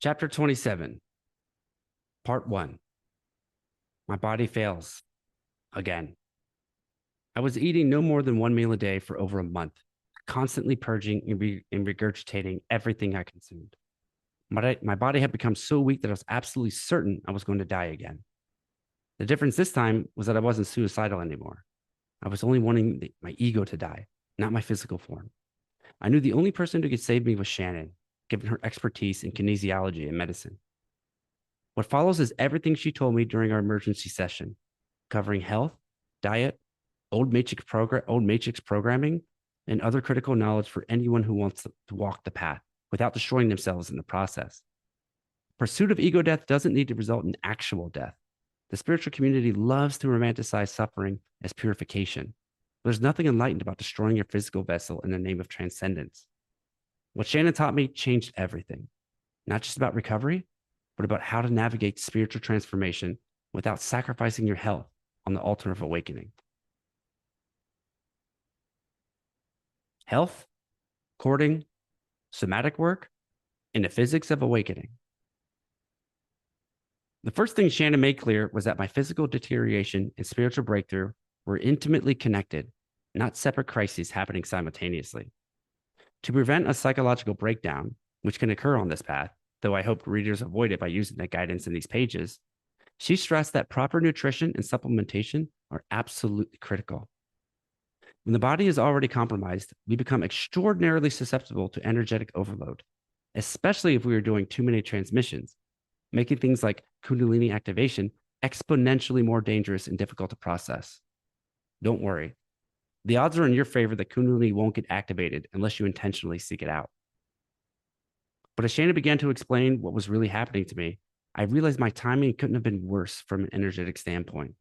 Chapter 27, Part 1. My body fails again. I was eating no more than one meal a day for over a month, constantly purging and regurgitating everything I consumed. My body had become so weak that I was absolutely certain I was going to die again. The difference this time was that I wasn't suicidal anymore. I was only wanting my ego to die, not my physical form. I knew the only person who could save me was Shannon, given her expertise in kinesiology and medicine. What follows is everything she told me during our emergency session, covering health, diet, old matrix programming, and other critical knowledge for anyone who wants to walk the path without destroying themselves in the process. Pursuit of ego death doesn't need to result in actual death. The spiritual community loves to romanticize suffering as purification. There's nothing enlightened about destroying your physical vessel in the name of transcendence. What Shannon taught me changed everything, not just about recovery, but about how to navigate spiritual transformation without sacrificing your health on the altar of awakening. Health, courting, somatic work, and the physics of awakening. The first thing Shannon made clear was that my physical deterioration and spiritual breakthrough were intimately connected, not separate crises happening simultaneously. To prevent a psychological breakdown, which can occur on this path, though I hope readers avoid it by using the guidance in these pages, she stressed that proper nutrition and supplementation are absolutely critical. When the body is already compromised, we become extraordinarily susceptible to energetic overload, especially if we are doing too many transmissions, making things like Kundalini activation exponentially more dangerous and difficult to process. Don't worry. The odds are in your favor that Kundalini won't get activated unless you intentionally seek it out. But as Shannon began to explain what was really happening to me, I realized my timing couldn't have been worse from an energetic standpoint.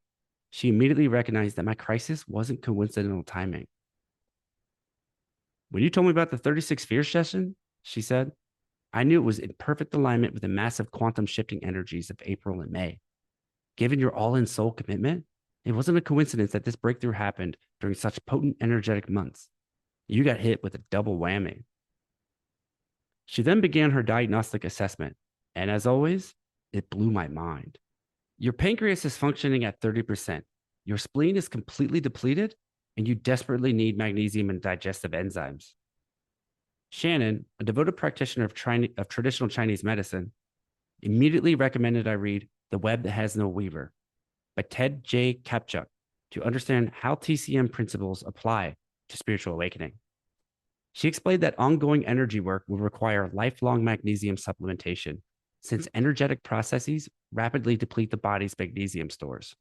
She immediately recognized that my crisis wasn't coincidental timing. When you told me about the 36 Fears session, she said, I knew it was in perfect alignment with the massive quantum shifting energies of April and May. Given your all-in soul commitment, it wasn't a coincidence that this breakthrough happened during such potent energetic months. You got hit with a double whammy. She then began her diagnostic assessment, and as always, it blew my mind. Your pancreas is functioning at 30%. Your spleen is completely depleted, and you desperately need magnesium and digestive enzymes. Shannon, a devoted practitioner of traditional Chinese medicine, immediately recommended I read The Web That Has No Weaver by Ted J. Kapchuk to understand how TCM principles apply to spiritual awakening. She explained that ongoing energy work will require lifelong magnesium supplementation, since energetic processes rapidly deplete the body's magnesium stores.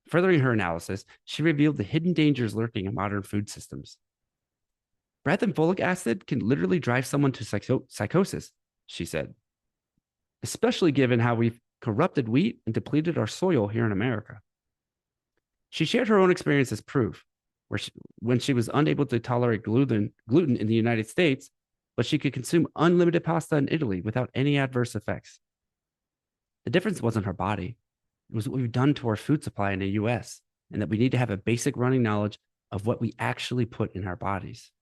Furthering her analysis, she revealed the hidden dangers lurking in modern food systems. Breath and folic acid can literally drive someone to psychosis, she said, especially given how we've corrupted wheat and depleted our soil here in America. She shared her own experience as proof, when she was unable to tolerate gluten in the United States, but she could consume unlimited pasta in Italy without any adverse effects. The difference wasn't her body. It was what we've done to our food supply in the US, and that we need to have a basic running knowledge of what we actually put in our bodies.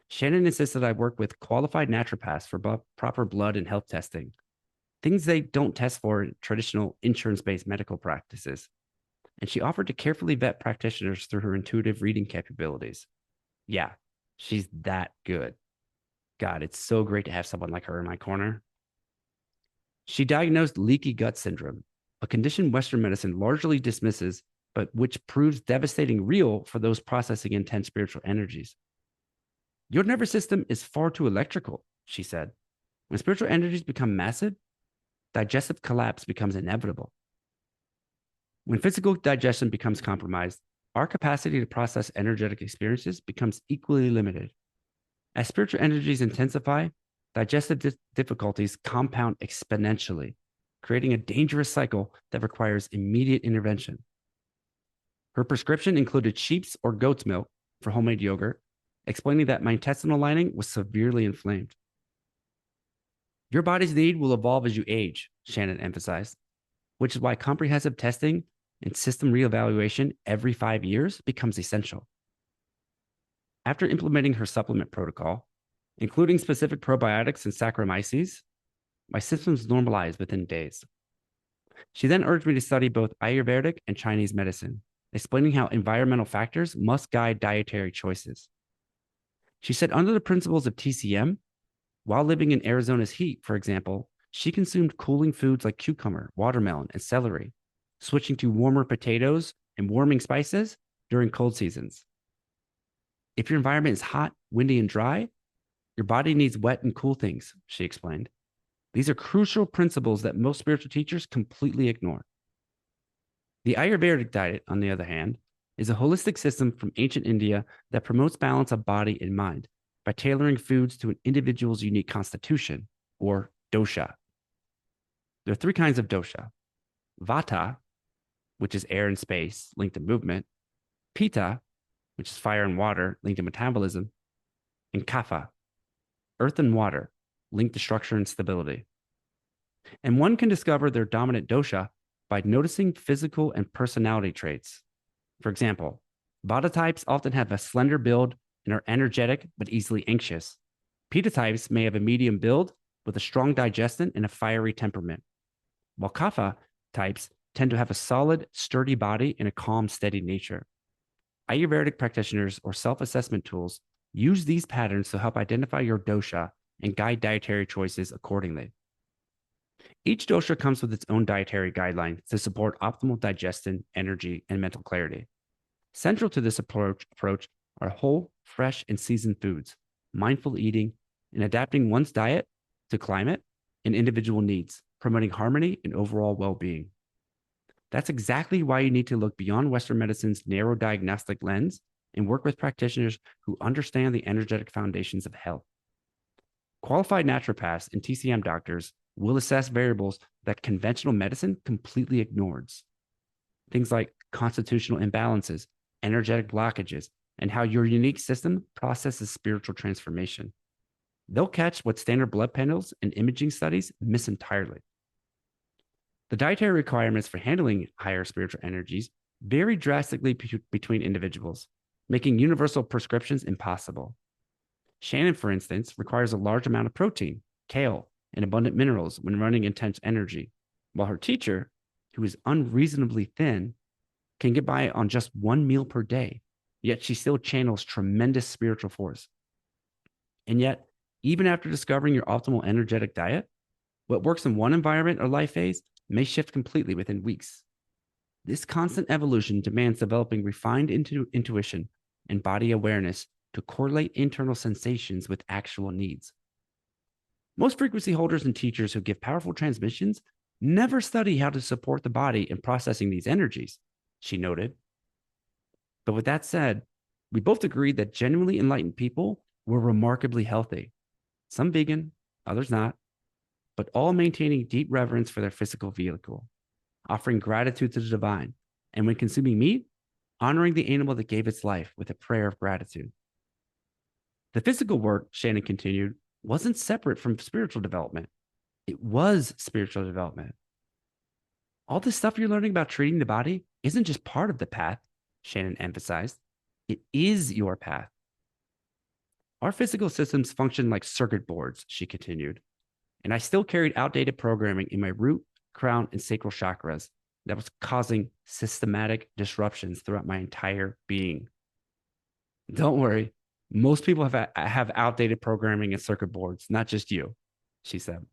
Shannon insisted I work with qualified naturopaths for proper blood and health testing, things they don't test for in traditional insurance-based medical practices. And she offered to carefully vet practitioners through her intuitive reading capabilities. Yeah, she's that good. God, it's so great to have someone like her in my corner. She diagnosed leaky gut syndrome, a condition Western medicine largely dismisses, but which proves devastating real for those processing intense spiritual energies. Your nervous system is far too electrical, she said. When spiritual energies become massive, digestive collapse becomes inevitable. When physical digestion becomes compromised, our capacity to process energetic experiences becomes equally limited. As spiritual energies intensify, digestive difficulties compound exponentially, creating a dangerous cycle that requires immediate intervention. Her prescription included sheep's or goat's milk for homemade yogurt, explaining that my intestinal lining was severely inflamed. Your body's need will evolve as you age, Shannon emphasized, which is why comprehensive testing and system reevaluation every 5 years becomes essential. After implementing her supplement protocol, including specific probiotics and Saccharomyces, My symptoms normalized within days. She then urged me to study both Ayurvedic and Chinese medicine, explaining how environmental factors must guide dietary choices. She said under the principles of TCM, while living in Arizona's heat, for example, she consumed cooling foods like cucumber, watermelon, and celery, switching to warmer potatoes and warming spices during cold seasons. If your environment is hot, windy, and dry, your body needs wet and cool things, she explained. These are crucial principles that most spiritual teachers completely ignore. The Ayurvedic diet, on the other hand, is a holistic system from ancient India that promotes balance of body and mind by tailoring foods to an individual's unique constitution, or dosha. There are three kinds of dosha: vata, which is air and space linked to movement; pitta, which is fire and water linked to metabolism; and kapha, earth and water linked to structure and stability. And one can discover their dominant dosha by noticing physical and personality traits. For example, vata types often have a slender build and are energetic but easily anxious. Pitta types may have a medium build with a strong digestion and a fiery temperament, while kapha types tend to have a solid, sturdy body and a calm, steady nature. Ayurvedic practitioners or self-assessment tools use these patterns to help identify your dosha and guide dietary choices accordingly. Each dosha comes with its own dietary guidelines to support optimal digestion, energy, and mental clarity. Central to this approach are whole, fresh, and seasoned foods, mindful eating, and adapting one's diet to climate and individual needs, promoting harmony and overall well-being. That's exactly why you need to look beyond Western medicine's narrow diagnostic lens and work with practitioners who understand the energetic foundations of health. Qualified naturopaths and TCM doctors will assess variables that conventional medicine completely ignores. Things like constitutional imbalances, energetic blockages, and how your unique system processes spiritual transformation. They'll catch what standard blood panels and imaging studies miss entirely. The dietary requirements for handling higher spiritual energies vary drastically between individuals, making universal prescriptions impossible. Shannon, for instance, requires a large amount of protein, kale, and abundant minerals when running intense energy, while her teacher, who is unreasonably thin, can get by on just one meal per day, yet she still channels tremendous spiritual force. And yet, even after discovering your optimal energetic diet, what works in one environment or life phase may shift completely within weeks. This constant evolution demands developing refined intuition and body awareness to correlate internal sensations with actual needs. Most frequency holders and teachers who give powerful transmissions never study how to support the body in processing these energies, she noted. But with that said, we both agreed that genuinely enlightened people were remarkably healthy. Some vegan, others not, but all maintaining deep reverence for their physical vehicle, offering gratitude to the divine, and when consuming meat, honoring the animal that gave its life with a prayer of gratitude. The physical work, Shannon continued, wasn't separate from spiritual development. It was spiritual development. All this stuff you're learning about treating the body isn't just part of the path, Shannon emphasized. It is your path. Our physical systems function like circuit boards, she continued, and I still carried outdated programming in my root, crown, and sacral chakras that was causing systematic disruptions throughout my entire being. Don't worry, most people have outdated programming and circuit boards, not just you, she said.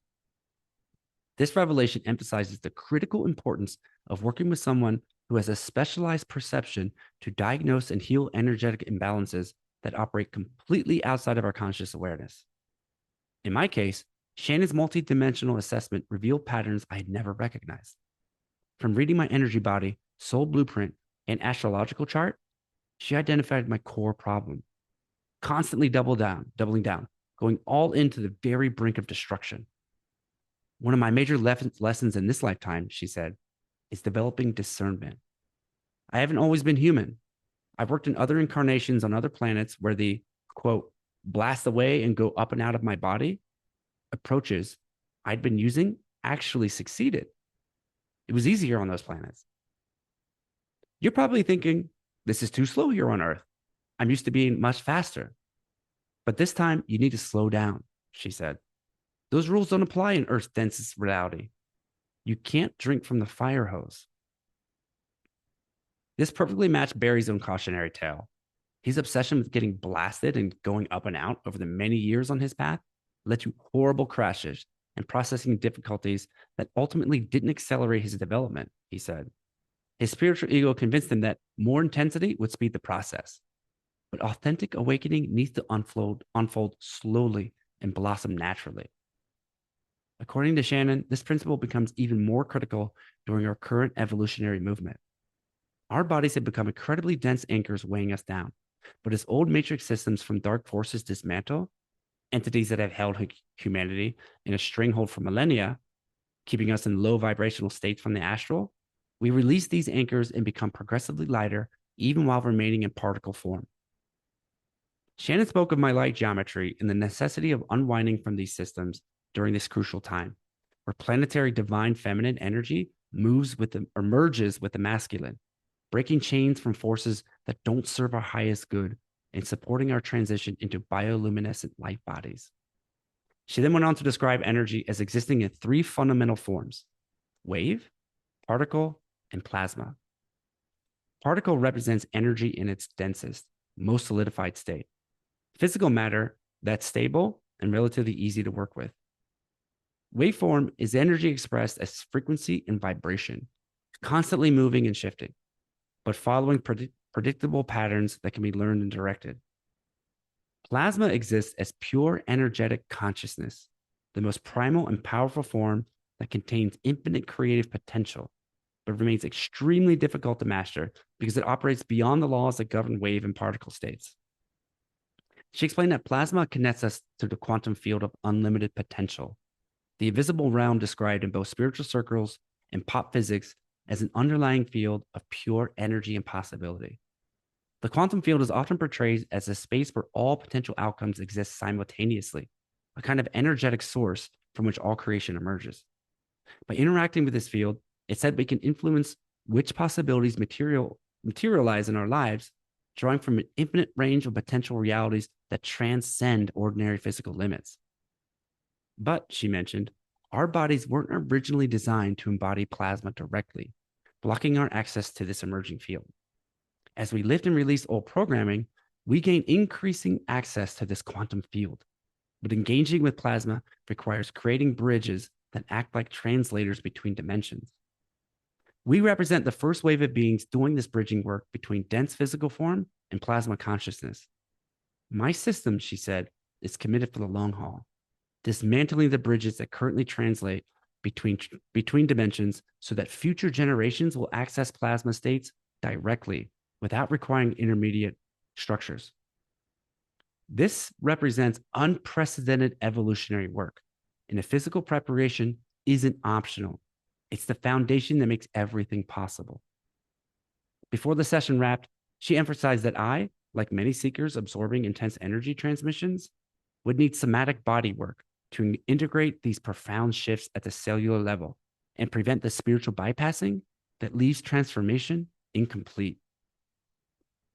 This revelation emphasizes the critical importance of working with someone who has a specialized perception to diagnose and heal energetic imbalances that operate completely outside of our conscious awareness. In my case, Shannon's multidimensional assessment revealed patterns I had never recognized. From reading my energy body, soul blueprint, and astrological chart, she identified my core problem, constantly doubling down, going all into the very brink of destruction. One of my major lessons in this lifetime, she said, is developing discernment. I haven't always been human. I've worked in other incarnations on other planets where the, quote, blast away and go up and out of my body approaches I'd been using actually succeeded. It was easier on those planets. You're probably thinking, this is too slow here on Earth. I'm used to being much faster. But this time you need to slow down, she said. Those rules don't apply in Earth's densest reality. You can't drink from the fire hose. This perfectly matched Barry's own cautionary tale. His obsession with getting blasted and going up and out over the many years on his path led to horrible crashes and processing difficulties that ultimately didn't accelerate his development, he said. His spiritual ego convinced him that more intensity would speed the process. But authentic awakening needs to unfold slowly and blossom naturally. According to Shannon, this principle becomes even more critical during our current evolutionary movement. Our bodies have become incredibly dense anchors weighing us down. But as old matrix systems from dark forces dismantle, entities that have held humanity in a stranglehold for millennia, keeping us in low vibrational states from the astral, we release these anchors and become progressively lighter, even while remaining in particle form. Shannon spoke of my light geometry and the necessity of unwinding from these systems during this crucial time, where planetary divine feminine energy merges with the masculine, breaking chains from forces that don't serve our highest good and supporting our transition into bioluminescent light bodies. She then went on to describe energy as existing in three fundamental forms: wave, particle, and plasma. Particle represents energy in its densest, most solidified state. Physical matter that's stable and relatively easy to work with. Waveform is energy expressed as frequency and vibration, constantly moving and shifting, but following predictable patterns that can be learned and directed. Plasma exists as pure energetic consciousness, the most primal and powerful form that contains infinite creative potential, but remains extremely difficult to master because it operates beyond the laws that govern wave and particle states. She explained that plasma connects us to the quantum field of unlimited potential, the invisible realm described in both spiritual circles and pop physics as an underlying field of pure energy and possibility. The quantum field is often portrayed as a space where all potential outcomes exist simultaneously, a kind of energetic source from which all creation emerges. By interacting with this field, it said we can influence which possibilities materialize in our lives, drawing from an infinite range of potential realities that transcend ordinary physical limits. But, she mentioned, our bodies weren't originally designed to embody plasma directly, blocking our access to this emerging field. As we lift and release old programming, we gain increasing access to this quantum field. But engaging with plasma requires creating bridges that act like translators between dimensions. We represent the first wave of beings doing this bridging work between dense physical form and plasma consciousness. My system, she said, is committed for the long haul, dismantling the bridges that currently translate between dimensions so that future generations will access plasma states directly without requiring intermediate structures. This represents unprecedented evolutionary work, and the physical preparation isn't optional. It's the foundation that makes everything possible. Before the session wrapped, she emphasized that I, like many seekers absorbing intense energy transmissions, would need somatic body work to integrate these profound shifts at the cellular level and prevent the spiritual bypassing that leaves transformation incomplete.